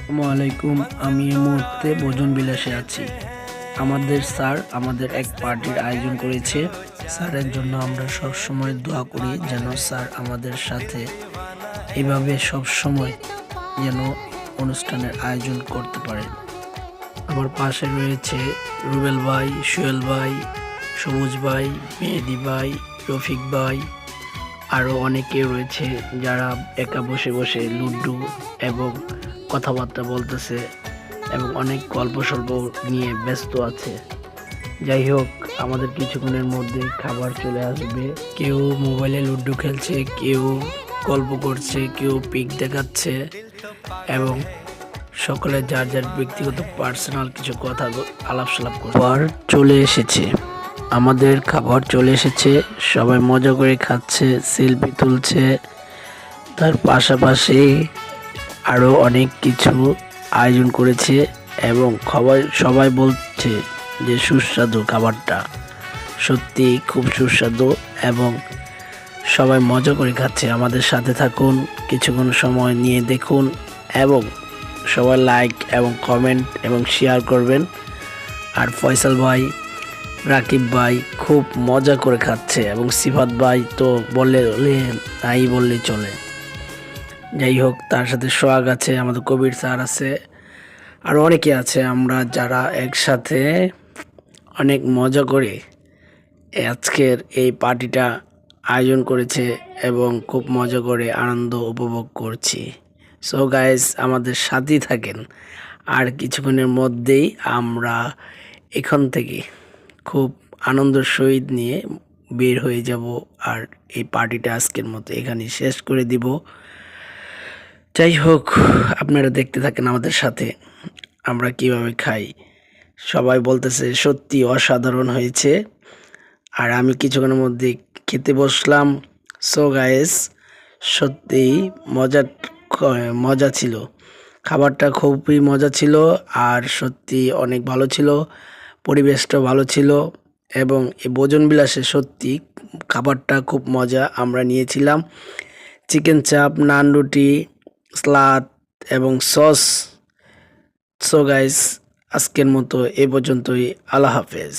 আসসালামু আলাইকুম। আমি এই মুহূর্তে ভোজন বিলাসে আছি। আমাদের স্যার আমাদের এক পার্টির আয়োজন করেছে। স্যারের জন্য আমরা সব সময় দোয়া করি যেন স্যার আমাদের সাথে এভাবে সব সময় যেন অনুষ্ঠানের আয়োজন করতে পারে। আমার পাশে রয়েছে রুবেল ভাই, সোহেল ভাই, সবুজ ভাই, মেহেদি ভাই, রফিক ভাই, আরও অনেকে রয়েছে যারা একা বসে বসে লুডো এবং কথাবার্তা বলতেছে এবং অনেক গল্প সল্প নিয়ে ব্যস্ত আছে। যাই হোক, আমাদের কিছুক্ষণের মধ্যে খাবার চলে আসবে। কেউ মোবাইলে লুডো খেলছে, কেউ গল্প করছে, কেউ পিক দেখাচ্ছে এবং সকলে যার যার ব্যক্তিগত পার্সোনাল কিছু কথা আলাপ সালাপ করছে। খাবার চলে এসেছে, আমাদের খাবার চলে এসেছে। সবাই মজা করে খাচ্ছে, সেলফি তুলছে। তার পাশাপাশি আরও অনেক কিছু আয়োজন করেছে এবং সবাই বলছে যে সুস্বাদু খাবারটা, সত্যি খুব সুস্বাদু এবং সবাই মজা করে খাচ্ছে। আমাদের সাথে থাকুন, কিছুক্ষণ সময় নিয়ে দেখুন এবং সবাই লাইক এবং কমেন্ট এবং শেয়ার করবেন। আর ফয়সাল ভাই, রাকিব ভাই খুব মজা করে খাচ্ছে এবং সিফাত ভাই তো নাই বললেই চলে। যাই হোক, তার সাথে সোহাগ আছে, আমাদের কবির স্যার আছে, আর অনেকে আছে। আমরা যারা একসাথে অনেক মজা করে আজকের এই পার্টিটা আয়োজন করেছে এবং খুব মজা করে আনন্দ উপভোগ করছি। সো গাইস, আমাদের সাথেই থাকেন। আর কিছুক্ষণের মধ্যেই আমরা এখান থেকে খুব আনন্দের সহিত নিয়ে বের হয়ে যাব আর এই পার্টিটা আজকের মতো এখানেই শেষ করে দিব। যাই হোক, আপনারা দেখতে থাকেন আমাদের সাথে আমরা কিভাবে খাই। সবাই বলতেছে সত্যি অসাধারণ হয়েছে। আর আমি কিছুক্ষণের মধ্যে খেতে বসলাম। সো গাইস, সত্যি মজা ছিল, খাবারটা খুবই মজা ছিল আর সত্যি অনেক ভালো ছিল, পরিবেশটা ভালো ছিল এবং এই ভোজন বিলাসে সত্যি খাবারটা খুব মজা। আমরা নিয়েছিলাম চিকেন চাপ, নান রুটি, স্যালাড এবং সস। সো গাইস, আজকের মতো এ পর্যন্তই। আল্লাহ হাফেজ।